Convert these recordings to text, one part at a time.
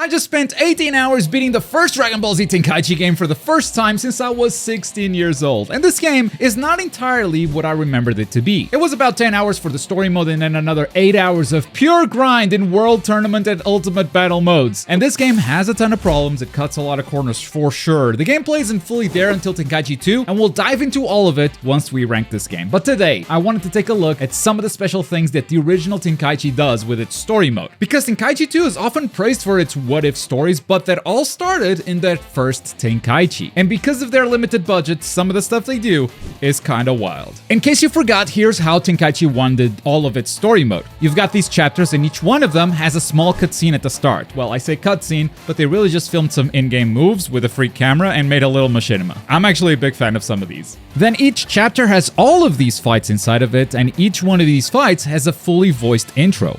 I just spent 18 hours beating the first Dragon Ball Z Tenkaichi game for the first time since I was 16 years old, and this game is not entirely what I remembered it to be. It was about 10 hours for the story mode and then another 8 hours of pure grind in World Tournament and Ultimate Battle modes. And this game has a ton of problems, it cuts a lot of corners for sure. The gameplay isn't fully there until Tenkaichi 2, and we'll dive into all of it once we rank this game. But today, I wanted to take a look at some of the special things that the original Tenkaichi does with its story mode. Because Tenkaichi 2 is often praised for its what if stories, but that all started in that first Tenkaichi. And because of their limited budget, some of the stuff they do is kinda wild. In case you forgot, here's how Tenkaichi 1 did all of its story mode. You've got these chapters and each one of them has a small cutscene at the start. Well, I say cutscene, but they really just filmed some in-game moves with a free camera and made a little machinima. I'm actually a big fan of some of these. Then each chapter has all of these fights inside of it, and each one of these fights has a fully voiced intro.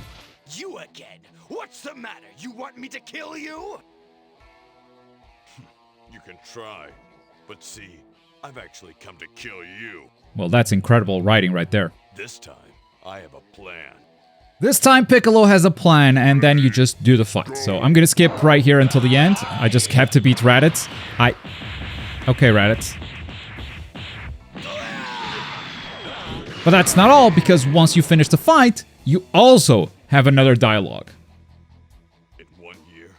You again? What's the matter? You want me to kill you? You can try, but see, I've actually come to kill you. Well, that's incredible writing right there. This time, I have a plan. This time Piccolo has a plan, and then you just do the fight. So I'm gonna skip right here until the end. I just have to beat Raditz. Okay, Raditz. But that's not all, because once you finish the fight, you also have another dialogue. In 1 year,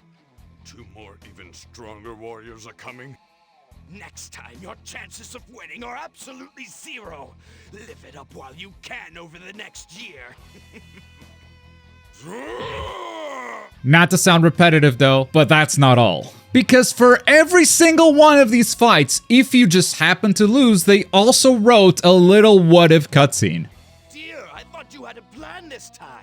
2 more even stronger warriors are coming. Next time, your chances of winning are absolutely zero. Live it up while you can over the next year. Not to sound repetitive though, but that's not all. Because for every single one of these fights, if you just happen to lose, they also wrote a little what if cutscene. Dear, I thought you had a plan this time.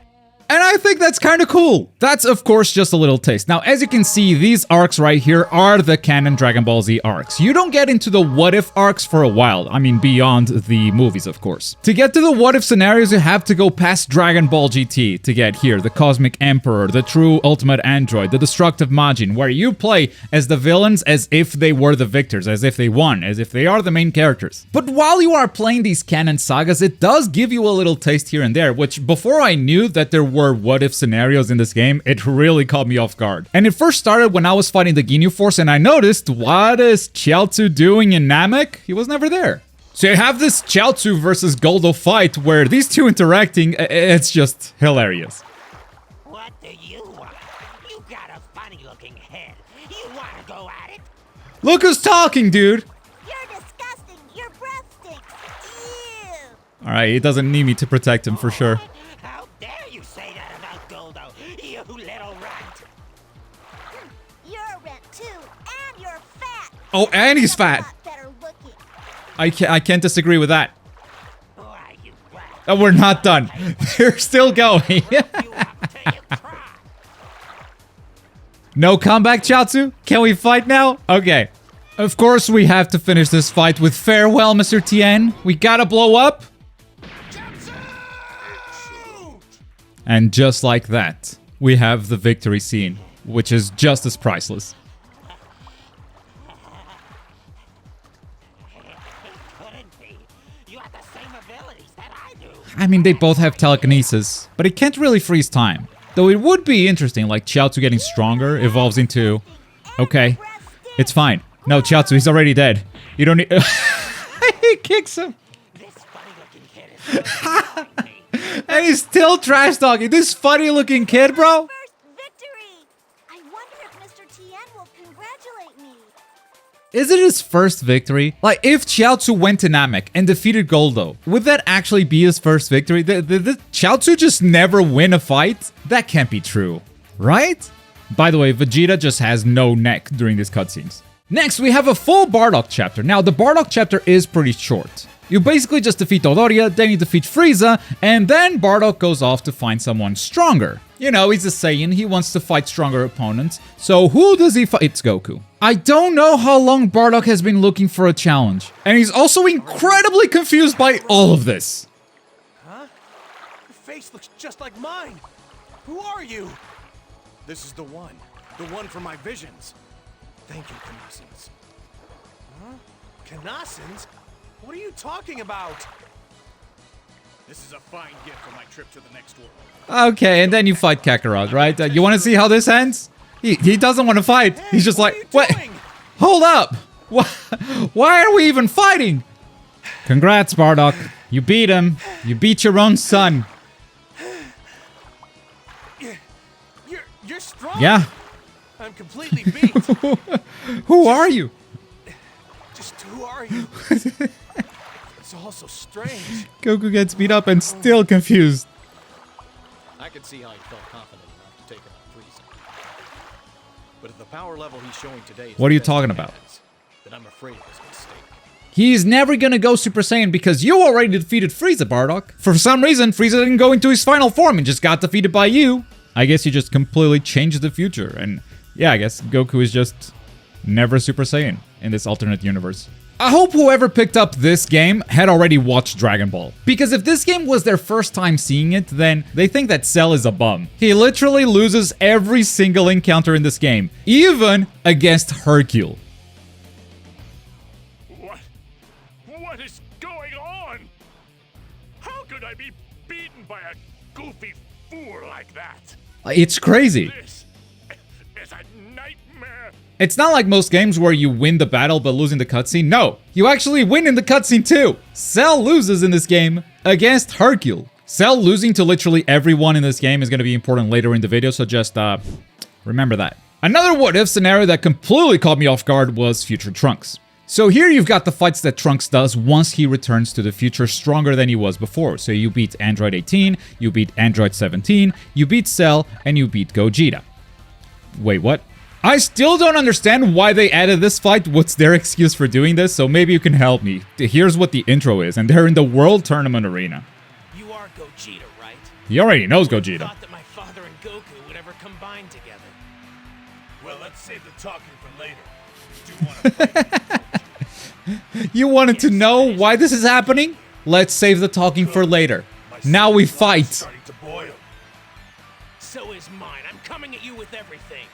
And I think that's kind of cool. That's, of course, just a little taste. Now, as you can see, these arcs right here are the canon Dragon Ball Z arcs. You don't get into the what if arcs for a while. I mean, beyond the movies, of course. To get to the what if scenarios, you have to go past Dragon Ball GT to get here. The Cosmic Emperor, the True Ultimate Android, the Destructive Majin, where you play as the villains as if they were the victors, as if they won, as if they are the main characters. But while you are playing these canon sagas, it does give you a little taste here and there, which before I knew that there were what if scenarios in this game, it really caught me off guard. And it first started when I was fighting the Ginyu Force and I noticed, what is Chiaotzu doing in Namek? He was never there. So you have this Chiaotzu versus Goldo fight where these two interacting, it's just hilarious. What do you want? You got a funny looking head. You want to go at it? Look who's talking, dude. You're disgusting. Your breath stinks. Ew. All right, he doesn't need me to protect him for sure. How dare you say that about Goldo, you little runt? You're a rent too, and you're fat. Oh, and he's You're a fat. lot better looking. I can't disagree with that. Why, you brat. Oh, we're not done. They're still going. You up till you try. No comeback, Chiaotzu? Can we fight now? Okay. Of course, we have to finish this fight with farewell, Mr. Tien. We gotta blow up. And just like that, we have the victory scene, which is just as priceless. It couldn't be. You have the same abilities that I do. I mean, they both have telekinesis, but it can't really freeze time. Though it would be interesting, like Chiaotzu getting stronger evolves into... Okay, it's fine. No, Chiaotzu, he's already dead. You don't need... He kicks him. This funny looking kid is so me. And he's still trash talking. This funny looking kid, bro. First victory. I wonder if Mr. Tien will congratulate me. Is it his first victory? Like, if Chiaotzu went to Namek and defeated Goldo, would that actually be his first victory? Did Chiaotzu just never win a fight? That can't be true, right? By the way, Vegeta just has no neck during these cutscenes. Next, we have a full Bardock chapter. Now, the Bardock chapter is pretty short. You basically just defeat Dodoria, then you defeat Frieza, and then Bardock goes off to find someone stronger. You know, he's a Saiyan, he wants to fight stronger opponents. So who does he fight? It's Goku. I don't know how long Bardock has been looking for a challenge. And he's also incredibly confused by all of this. Huh? Your face looks just like mine. Who are you? This is the one from my visions. Thank you, Canossins. Huh? Canossins? What are you talking about? This is a fine gift for my trip to the next world. Okay, and then you fight Kakarot, right? You want to see how this ends? He doesn't want to fight. Hey, He's just what like, are you wait, doing? hold up. Why are we even fighting? Congrats, Bardock. You beat him. You beat your own son. You're strong. Yeah. I'm completely beat. Who are you? Just who are you? It's all so strange. Goku gets beat up and still confused. I could see how he felt confident enough to take out Frieza. But at the power level he's showing today is What are you the best talking he about? has, then I'm afraid of his mistake. He's never gonna go Super Saiyan because you already defeated Frieza, Bardock. For some reason, Frieza didn't go into his final form and just got defeated by you. I guess you just completely changed the future. And yeah, I guess Goku is just never Super Saiyan in this alternate universe. I hope whoever picked up this game had already watched Dragon Ball. Because if this game was their first time seeing it, then they think that Cell is a bum. He literally loses every single encounter in this game, even against Hercule. What is going on? How could I be beaten by a goofy fool like that? It's crazy. This is a nightmare. It's not like most games where you win the battle but lose in the cutscene. No, you actually win in the cutscene too. Cell loses in this game against Hercule. Cell losing to literally everyone in this game is going to be important later in the video, so just remember that. Another what if scenario that completely caught me off guard was Future Trunks. So here you've got the fights that Trunks does once he returns to the future stronger than he was before. So you beat Android 18, you beat Android 17, you beat Cell, and you beat Gogeta. Wait, what? I still don't understand why they added this fight. What's their excuse for doing this? So maybe you can help me. Here's what the intro is, and they're in the World Tournament Arena. You are Gogeta, right? He already knows I Gogeta. thought that my father and Goku would ever combine together. Well, let's save the talking for later. Do you want to fight? You wanted to know why this is happening? Let's save the talking for later. Now we fight. Starting to boil. So is mine. I'm coming at you with everything.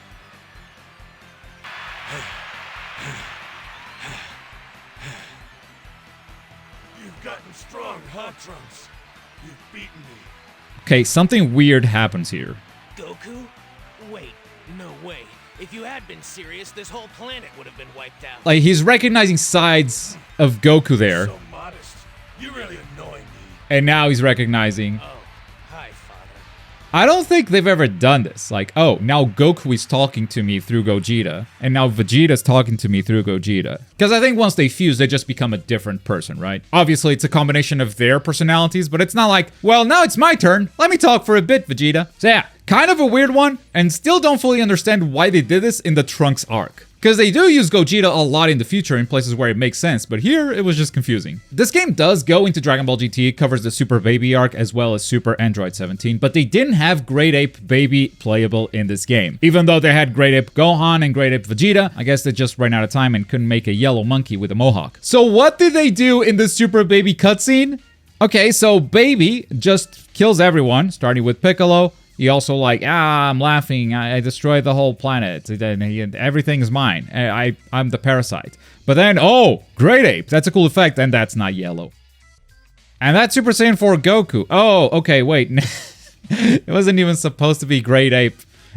You've gotten strong, huh, Trunks? You've beaten me. Okay, something weird happens here. Goku? Wait, no way. If you had been serious, this whole planet would have been wiped out. Like, he's recognizing sides of Goku there, So modest. You're really annoying me. and now he's recognizing... Oh, hi, father. I don't think they've ever done this. Like, oh, now Goku is talking to me through Gogeta, and now Vegeta's talking to me through Gogeta. Because I think once they fuse, they just become a different person, right? Obviously, it's a combination of their personalities, but it's not like, well, now it's my turn. Let me talk for a bit, Vegeta. So yeah, kind of a weird one, and still don't fully understand why they did this in the Trunks arc. Because they do use Gogeta a lot in the future in places where it makes sense, but here it was just confusing. This game does go into Dragon Ball GT, covers the Super Baby arc as well as Super Android 17, but they didn't have Great Ape Baby playable in this game. Even though they had Great Ape Gohan and Great Ape Vegeta, I guess they just ran out of time and couldn't make a yellow monkey with a mohawk. So what did they do in the Super Baby cutscene? Okay, so Baby just kills everyone, starting with Piccolo. He also like, I'm laughing, I destroyed the whole planet, everything is mine, I'm the parasite. But then, oh, Great Ape, that's a cool effect, and that's not yellow. And that's Super Saiyan 4 Goku. Oh, okay, wait, it wasn't even supposed to be Great Ape.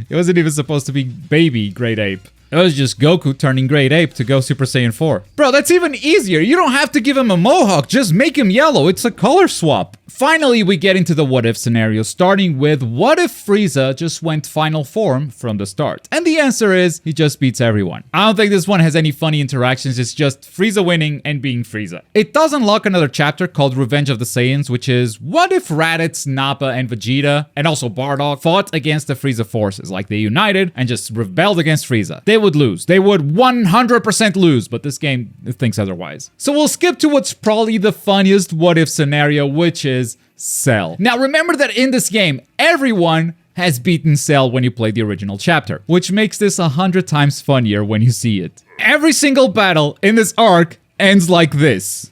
It wasn't even supposed to be baby Great Ape. It was just Goku turning Great Ape to go Super Saiyan 4. Bro, that's even easier. You don't have to give him a mohawk. Just make him yellow. It's a color swap. Finally, we get into the what if scenario, starting with what if Frieza just went final form from the start? And the answer is, he just beats everyone. I don't think this one has any funny interactions. It's just Frieza winning and being Frieza. It does unlock another chapter called Revenge of the Saiyans, which is what if Raditz, Nappa, and Vegeta, and also Bardock, fought against the Frieza forces? Like they united and just rebelled against Frieza. They would lose. They would 100% lose, but this game thinks otherwise. So we'll skip to what's probably the funniest what if scenario, which is Cell. Now remember that in this game, everyone has beaten Cell when you play the original chapter, which makes this 100 times funnier when you see it. Every single battle in this arc ends like this.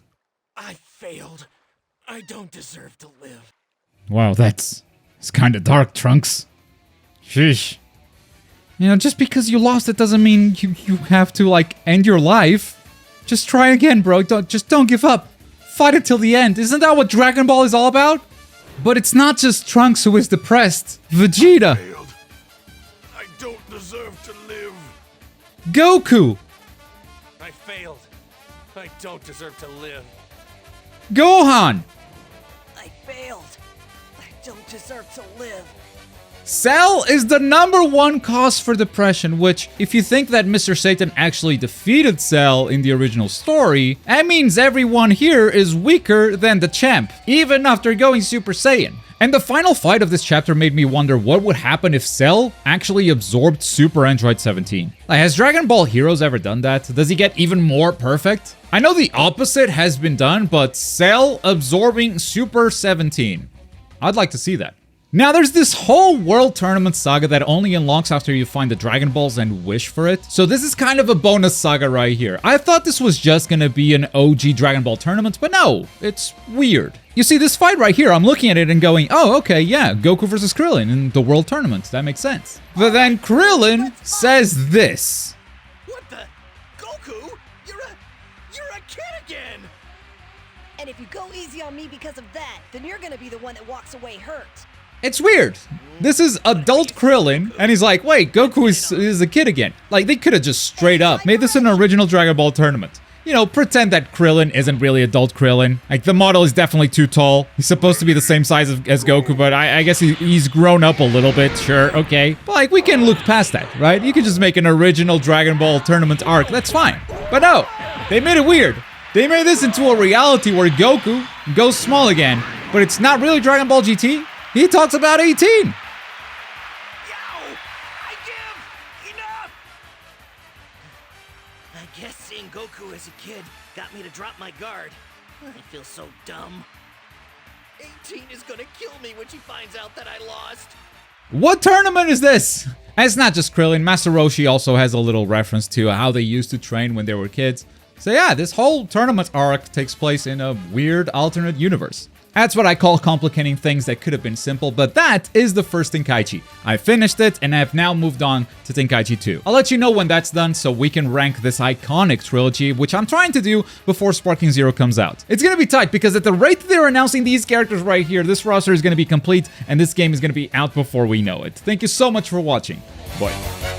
I failed. I don't deserve to live. Wow, it's kind of dark, Trunks. Sheesh. You know, just because you lost, it doesn't mean you have to, like, end your life. Just try again, bro. Don't give up. Fight it till the end. Isn't that what Dragon Ball is all about? But it's not just Trunks who is depressed. Vegeta. Failed. I don't deserve to Goku! I failed. I don't deserve to live. Gohan! I failed. I don't deserve to live. Cell is the #1 cause for depression, which, if you think that Mr. Satan actually defeated Cell in the original story, that means everyone here is weaker than the champ, even after going Super Saiyan. And the final fight of this chapter made me wonder what would happen if Cell actually absorbed Super Android 17. Like, has Dragon Ball Heroes ever done that? Does he get even more perfect? I know the opposite has been done, but Cell absorbing Super 17. I'd like to see that. Now, there's this whole World Tournament saga that only unlocks after you find the Dragon Balls and wish for it. So this is kind of a bonus saga right here. I thought this was just gonna be an OG Dragon Ball tournament, but no, it's weird. You see, this fight right here, I'm looking at it and going, oh, okay, yeah, Goku versus Krillin in the World Tournament. That makes sense. But then Krillin says this. What the? Goku? You're a kid again! And if you go easy on me because of that, then you're gonna be the one that walks away hurt. It's weird. This is adult Krillin, and he's like, wait, Goku is a kid again. Like, they could have just straight up made this an original Dragon Ball tournament. You know, pretend that Krillin isn't really adult Krillin. Like, the model is definitely too tall. He's supposed to be the same size as Goku, but I guess he's grown up a little bit, sure, okay. But, like, we can look past that, right? You can just make an original Dragon Ball tournament arc, that's fine. But no, they made it weird. They made this into a reality where Goku goes small again, but it's not really Dragon Ball GT. He talks about 18. Yow! I give! Enough! I guess seeing Goku as a kid got me to drop my guard. I feel so dumb. 18 is gonna kill me when she finds out that I lost. What tournament is this? And it's not just Krillin. Master Roshi also has a little reference to how they used to train when they were kids. So yeah, this whole tournament arc takes place in a weird alternate universe. That's what I call complicating things that could have been simple, but that is the first Tenkaichi. I finished it, and I have now moved on to Tenkaichi 2. I'll let you know when that's done so we can rank this iconic trilogy, which I'm trying to do before Sparking Zero comes out. It's gonna be tight, because at the rate they're announcing these characters right here, this roster is gonna be complete, and this game is gonna be out before we know it. Thank you so much for watching. Bye.